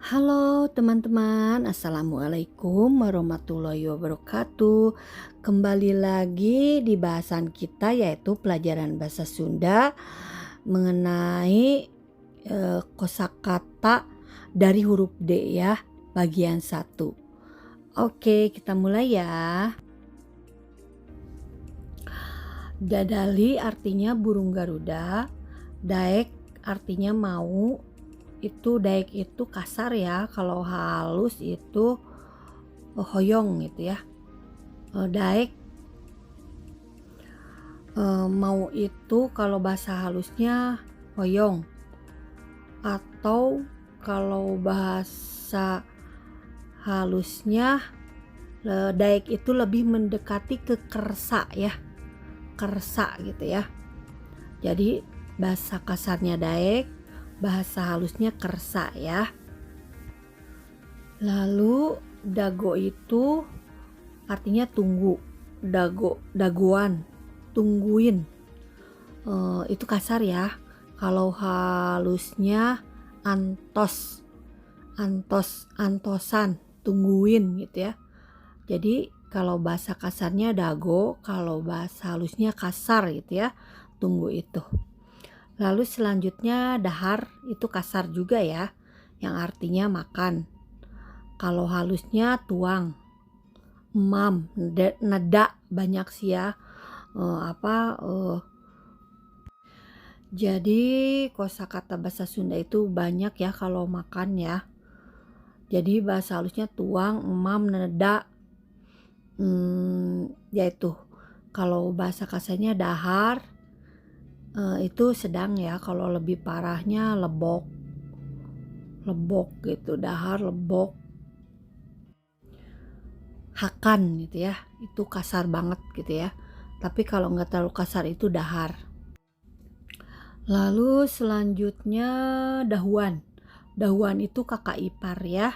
Halo teman-teman, Assalamualaikum warahmatullahi wabarakatuh. Kembali lagi di bahasan kita yaitu pelajaran bahasa Sunda mengenai kosakata dari huruf D ya, bagian 1. Oke, kita mulai ya. Dadali artinya burung Garuda, daek artinya mau. Itu daek itu kasar ya, kalau halus itu hoyong gitu ya. Daek mau itu kalau bahasa halusnya hoyong, atau kalau bahasa halusnya daek itu lebih mendekati ke kersa ya, kersa gitu ya. Jadi bahasa kasarnya daek, bahasa halusnya kersa ya. Lalu dago itu artinya tunggu, dagoan, tungguin. Itu kasar ya. Kalau halusnya antos, antosan, tungguin gitu ya. Jadi kalau bahasa kasarnya dago, kalau bahasa halusnya kasar gitu ya, tunggu itu. Lalu selanjutnya dahar itu kasar juga ya, yang artinya makan. Kalau halusnya tuang, emam, neda banyak sih ya. Jadi kosakata bahasa Sunda itu banyak ya kalau makan ya. Jadi bahasa halusnya tuang, emam, neda, yaitu kalau bahasa kasarnya dahar, itu sedang ya. Kalau lebih parahnya lebok gitu, dahar, lebok, hakan gitu ya, itu kasar banget gitu ya. Tapi kalau nggak terlalu kasar itu dahar. Lalu selanjutnya dahuan itu kakak ipar ya.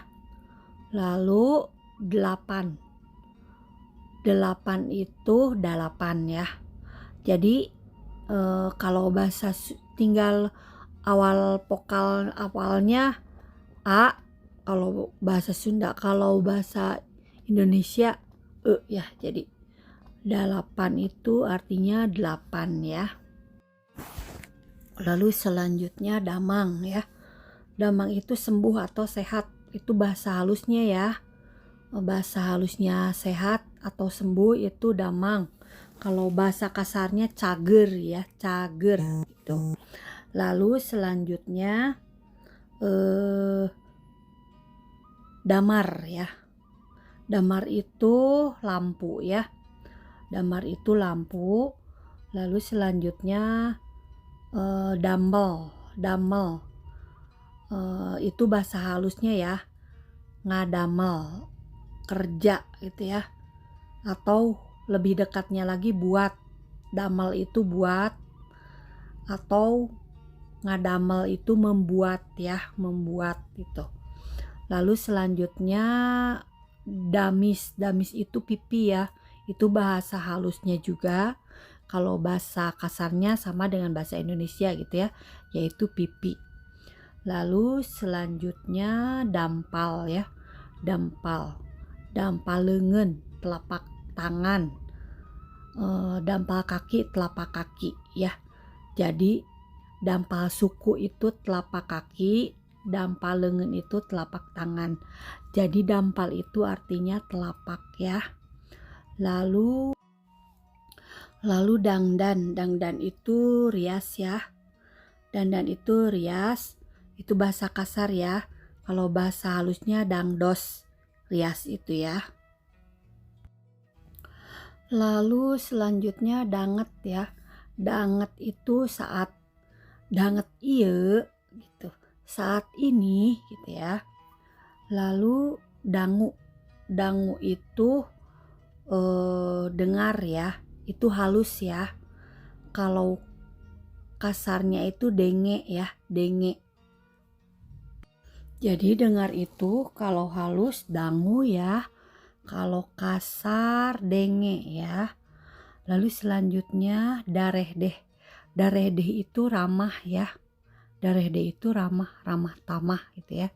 Lalu delapan itu dalapan ya. Jadi kalau bahasa tinggal awal vokal awalnya A kalau bahasa Sunda, kalau bahasa Indonesia ya. Jadi dalapan itu artinya 8 ya. Lalu selanjutnya damang ya. Damang itu sembuh atau sehat, itu bahasa halusnya ya. Bahasa halusnya sehat atau sembuh itu damang. Kalau bahasa kasarnya cager ya, cager gitu. Lalu selanjutnya damar ya. Damar itu lampu ya. Damar itu lampu. Lalu selanjutnya damel itu bahasa halusnya ya, ngadamel, kerja gitu ya. Atau lebih dekatnya lagi buat, damel itu buat, atau ngadamel itu membuat ya, membuat gitu. Lalu selanjutnya damis itu pipi ya, itu bahasa halusnya juga. Kalau bahasa kasarnya sama dengan bahasa Indonesia gitu ya, yaitu pipi. Lalu selanjutnya dampal ya, dampal lengan, telapak tangan, dampal kaki, telapak kaki ya. Jadi dampal suku itu telapak kaki, dampal lengan itu telapak tangan. Jadi dampal itu artinya telapak ya. Lalu dangdan itu rias ya. Dandan itu rias, itu bahasa kasar ya. Kalau bahasa halusnya dangdos, rias itu ya. Lalu selanjutnya danget ya. Danget itu saat, danget iya gitu, saat ini gitu ya. Lalu dangu itu dengar ya, itu halus ya. Kalau kasarnya itu denge ya, denge. Jadi dengar itu kalau halus dangu ya, kalau kasar denge ya. Lalu selanjutnya dareh deh itu ramah ya. Dareh deh itu ramah tamah gitu ya.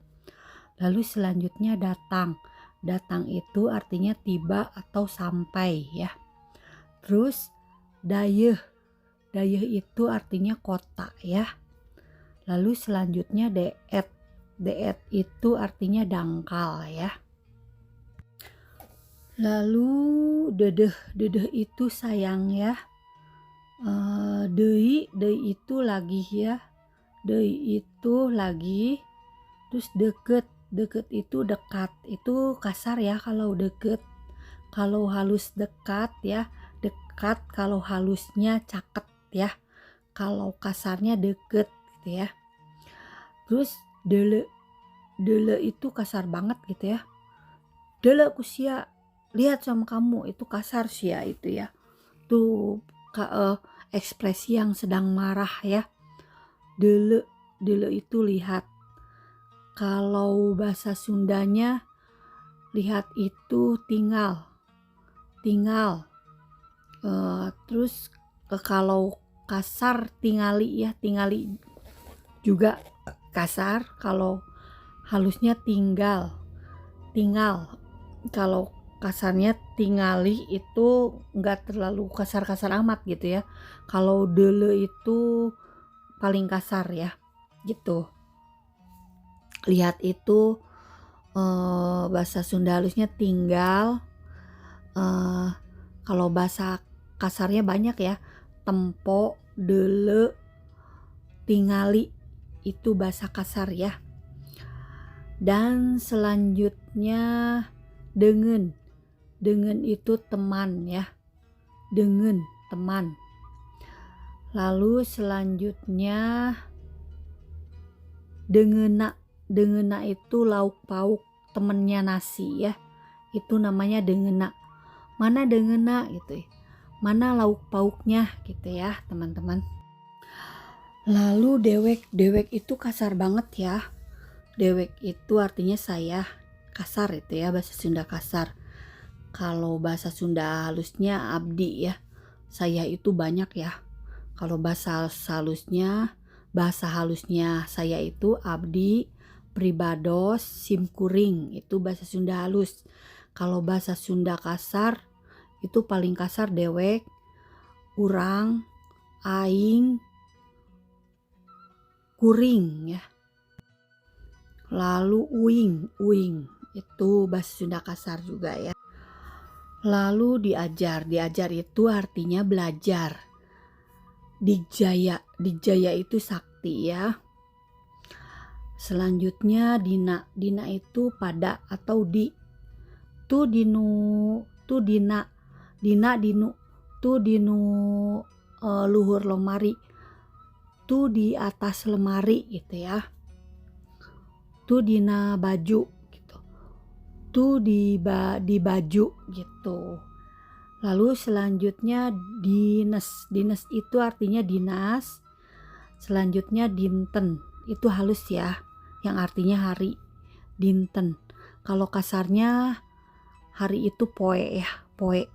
Lalu selanjutnya datang. Datang itu artinya tiba atau sampai ya. Terus dayeuh. Dayeuh itu artinya kota ya. Lalu selanjutnya deet. Deet itu artinya dangkal ya. Lalu dedeh. Dedeh itu sayang ya. Deui itu lagi ya. Deui itu lagi. Terus deket. Deket itu dekat. Itu kasar ya kalau deket. Kalau halus dekat ya. Dekat, kalau halusnya caket ya. Kalau kasarnya deket gitu ya. Terus dele. Dele itu kasar banget gitu ya. Dele kusia, lihat sama kamu, itu kasar sia itu ya. Tuh ekspresi yang sedang marah ya. Dele. Dele itu lihat. Kalau bahasa Sundanya lihat itu tinggal. Tinggal. Terus kalau kasar tingali ya, tingali juga kasar. Kalau halusnya tinggal. Tinggal. Kalau kasarnya tingali itu enggak terlalu kasar-kasar amat gitu ya. Kalau dele itu paling kasar ya gitu. Lihat itu bahasa Sunda halusnya tinggal. Kalau bahasa kasarnya banyak ya. Tempo, dele, tingali itu bahasa kasar ya. Dan selanjutnya dengan. Dengan itu teman ya. Dengan, teman. Lalu selanjutnya dengena. Dengena itu lauk pauk, temennya nasi ya. Itu namanya dengena. Mana dengena gitu ya. Mana lauk pauknya gitu ya teman-teman. Lalu dewek. Dewek itu kasar banget ya. Dewek itu artinya saya. Kasar itu ya, bahasa Sunda kasar. Kalau bahasa Sunda halusnya abdi ya. Saya itu banyak ya. Kalau bahasa halusnya saya itu abdi, pribados, simkuring. Itu bahasa Sunda halus. Kalau bahasa Sunda kasar itu paling kasar dewek, urang, aing, kuring ya. Lalu uing. Uing itu bahasa Sunda kasar juga ya. Lalu diajar. Diajar itu artinya belajar. Dijaya. Dijaya itu sakti ya. Selanjutnya dina. Dina itu pada atau di. Tu dinu. Tu dina. Dina dinu. Tu dinu luhur lemari. Tu di atas lemari gitu ya. Tu dina baju gitu. Tu di baju gitu. Lalu selanjutnya dines. Dines itu artinya dinas. Selanjutnya dinten. Itu halus ya. Yang artinya hari. Dinten. Kalau kasarnya hari itu poe ya. Poe.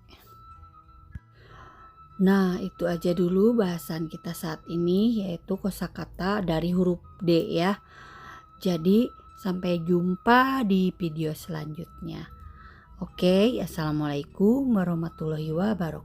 Nah, itu aja dulu bahasan kita saat ini, yaitu kosakata dari huruf D ya. Jadi sampai jumpa di video selanjutnya. Oke, assalamualaikum warahmatullahi wabarakatuh.